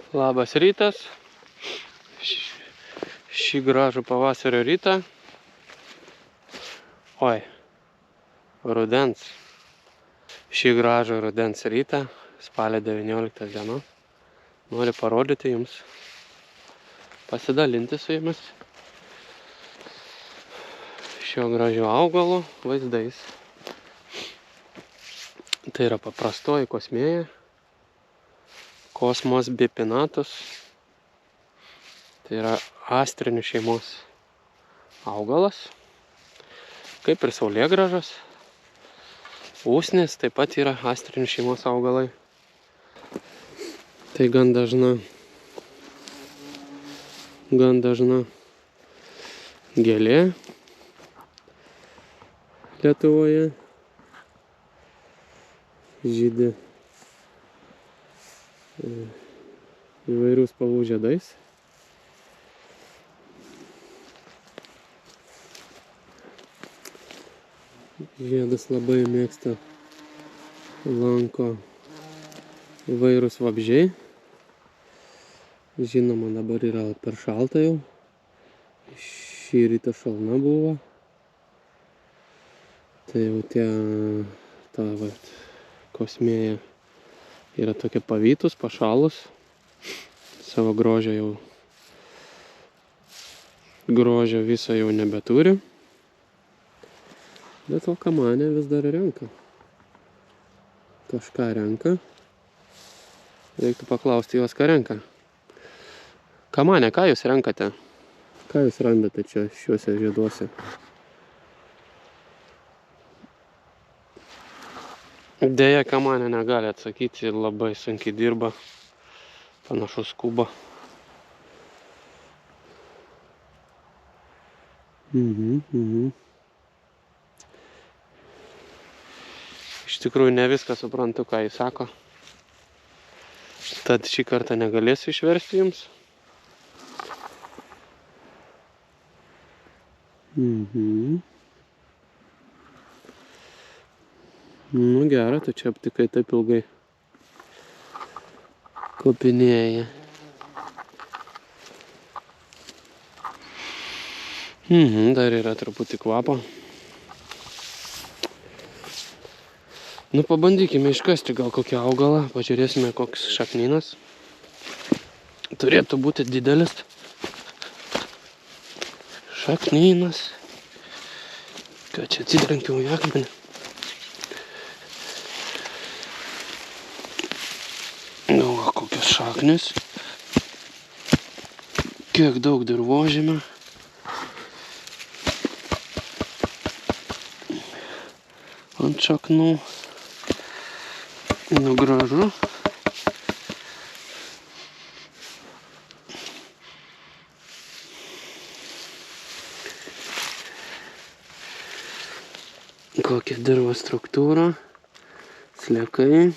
Labas rytas. Šį gražų pavasario rytą. Rudens. Šį gražų rudens rytą, spalio 19 diena. Noriu parodyti jums, pasidalinti su jumis šio gražio augalo vaizdais. Tai yra paprastoji kosmėja, Cosmos bipinnatus. Tai yra astrinių šeimos augalas, kaip ir saulėgrąžos. Usnis taip pat yra astrinių šeimos augalai. Tai gan dažna gėlė Lietuvoje. Žydi įvairių spalvų žiedais. Žiedus labai mėgsta, lanko įvairūs vabzdžiai. Žinoma, dabar yra per šalta jau. Šį rytą šalna buvo. Tai jau ta kosmėja yra tokia pavytus, pašalus. Savo grožio viso jau nebeturi. Bet kamanė vis dar renka. Kažką renka. Reiktų paklausti juos, ką renka. Kamanė, ką jūs renkate? Ką jūs randate čia šiuose žieduose? Deja, kamanė negali atsakyti, labai sunkiai dirba. Panašus skuba. Iš tikrųjų ne viską suprantu, ką jis sako. Tad šį kartą negalėsiu išversti jums. Nu gera, tu čia aptikai taip ilgai kopinėja. Dar yra truputį kvapo. Nu pabandykime iškasti gal kokį augalą, pažiūrėsime koks šaknynas. Turėtų būti didelis šaknynas. Ką čia atsidrankiau į akmenį. Nu, kokios šaknis. Kiek daug dirvožemio. Ant šaknų. Nu, gražu. Kokia dirvos struktūra. Sliekai.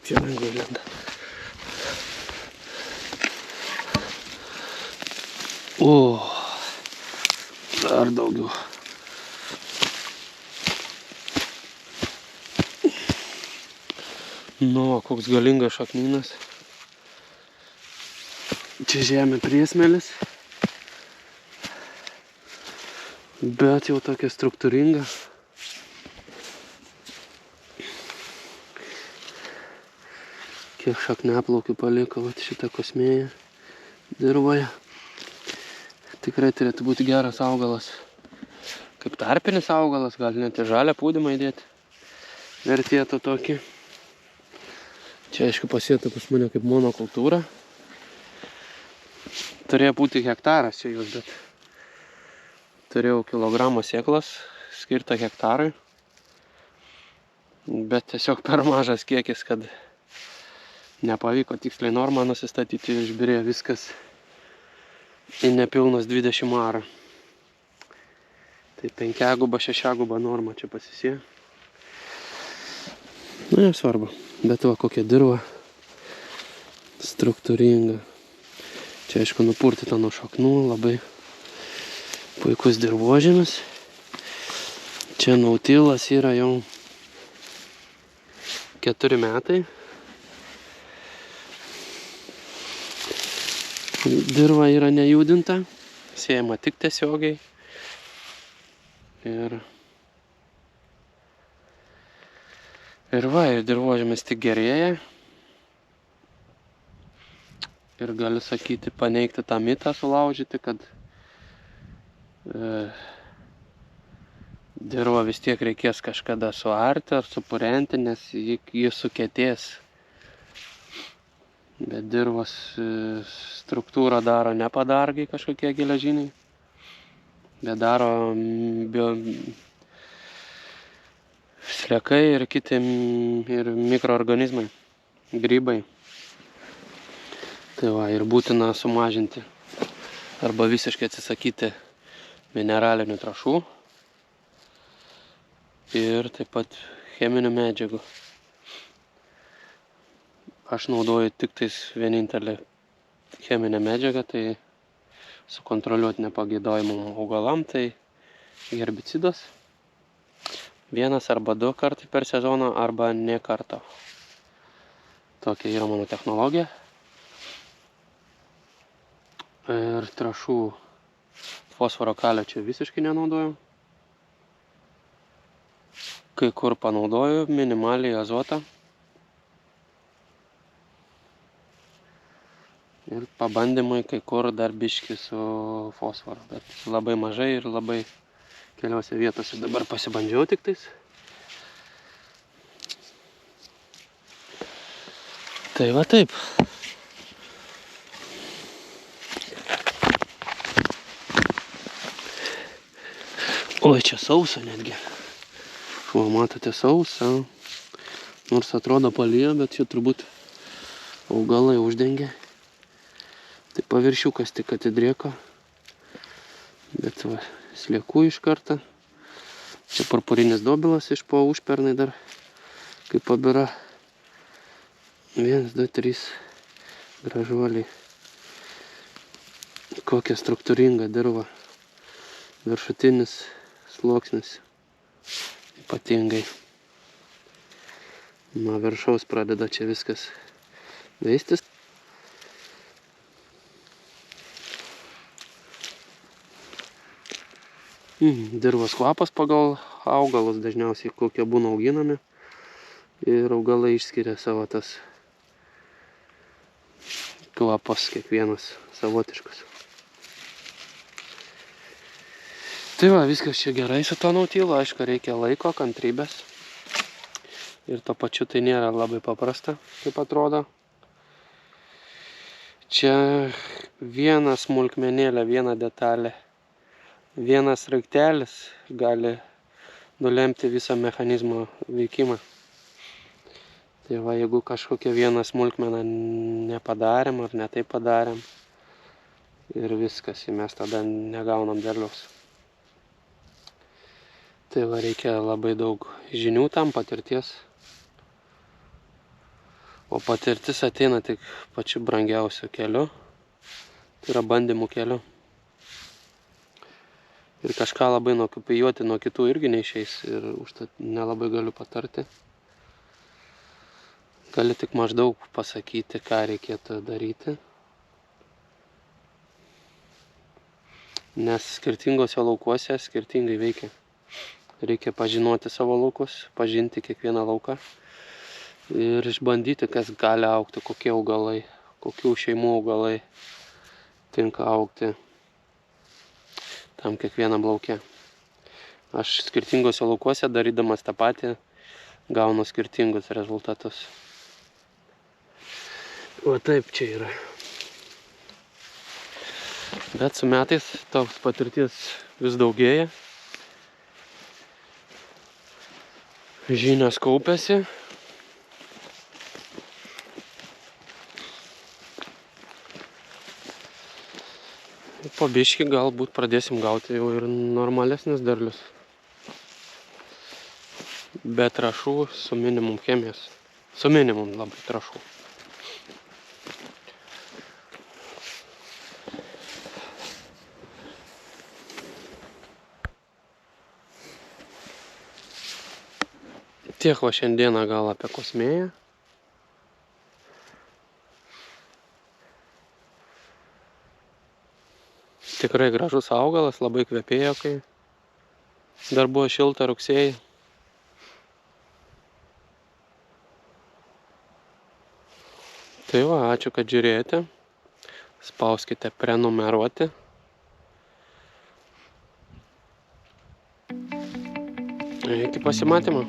Čia lengvai lenda. Dar daugiau. Nu, koks galingas šaknynas. Čia žemė priesmėlis. Bet jau tokia struktūringa. Kiek šakniaplaukių paliko šitą kosmėją dirvoje. Tikrai turėtų būti geras augalas. Kaip tarpinis augalas, gal net ir žalią pūdymą įdėti. Vertėtų tokį. Čia aišku pasėta pas mane kaip monokultūra. Turėjo būti hektaras čia jūs, bet turėjau kilogramo sėklas skirtą hektarui. Bet tiesiog per mažas kiekis, kad nepavyko tiksliai normą nusistatyti ir išbirėjo viskas į nepilnus 20 arų. Tai 5 guba, 6 guba norma čia pasisėjo. Nu, nesvarbu. Bet va kokia dirva struktūringa. Čia aišku nupurtyta nuo šaknų, labai puikus dirvožemis. Čia Nautilas yra jau 4 metai. Dirva yra nejudinta, siejama tik tiesiogiai. Ir dirvožemis tik gerėja. Ir galiu sakyti, paneigti tą mitą, sulaužyti, kad dirvą vis tiek reikės kažkada suarti ar supurenti, nes ji sukietės. Bet dirvos struktūrą daro ne padargai kažkokie geležiniai, bet daro sliekai ir kiti ir mikroorganizmai, grybai. Tai va, ir būtina sumažinti arba visiškai atsisakyti mineralinių trąšų ir taip pat cheminių medžiagų. Aš naudoju tik tais vienintelį cheminę medžiagą, tai sukontroliuoti nepageidojimam augalam, tai herbicidas. 1 arba 2 kartai per sezoną arba nė karto. Tokia yra mano technologija. Ir trąšų fosforo kalio čia visiškai nenaudoju. Kai kur panaudoju minimaliai azotą. Ir pabandymai kai kur dar biškį su fosforu, bet labai mažai ir labai keliose vietose. Dabar pasibandžiau tik tais. Tai va taip. Oi, čia sausa netgi. Va, matote, sausa. Nors atrodo palijo, bet čia turbūt augalai uždengia. Tai paviršiukas tik atidrieko. Bet va, sliekų iš karto. Čia purpurinis dobilas iš po užpernai dar, kaip pabira. 1, 2, 3 gražuoliai. Kokia struktūringa dirva. Viršutinis sluoksnis ypatingai. Nuo viršaus pradeda čia viskas veistis. Dirvos kvapas pagal augalus dažniausiai kokie būna auginami. Ir augalai išskiria savo tas kvapas, kiekvienas savotiškas. Tai va, viskas čia gerai su to Nautilu, aišku, reikia laiko, kantrybės. Ir to pačiu tai nėra labai paprasta, kaip atrodo. Čia 1 smulkmenėlė, 1 detalė, 1 sraigtelis gali nulemti visą mechanizmo veikimą. Tai va, jeigu kažkokią 1 smulkmeną nepadarėm ar ne taip padarėm, ir viskas, mes tada negaunam derliaus. Tai va, reikia labai daug žinių tam, patirties. O patirtis ateina tik pačiu brangiausiu keliu. Tai yra bandymų keliu. Ir kažką labai nukopijuoti nuo kitų irgi neišeis. Ir užtat nelabai galiu patarti. Gali tik maždaug pasakyti, ką reikėtų daryti. Nes skirtingose laukuose skirtingai veikia. Reikia pažinoti savo laukus, pažinti kiekvieną lauką ir išbandyti, kas gali augti, kokie augalai, kokių šeimų augalai tinka augti tam kiekvienam lauke. Aš skirtingose laukuose, darydamas tą patį, gaunu skirtingus rezultatus. O taip čia yra. Bet su metais toks patirties vis daugėja. Žinios kaupiasi. Po biškį galbūt pradėsim gauti jau ir normalesnis derlius. Be trąšų, su minimum chemijos. Su minimum labai trąšų. Tiek va šiandieną gal apie kosmėją. Tikrai gražus augalas, labai kvepėjo, kai dar buvo šilta rugsėjį. Tai va, ačiū, kad žiūrėjote. Spauskite prenumeruoti. Iki pasimatymo.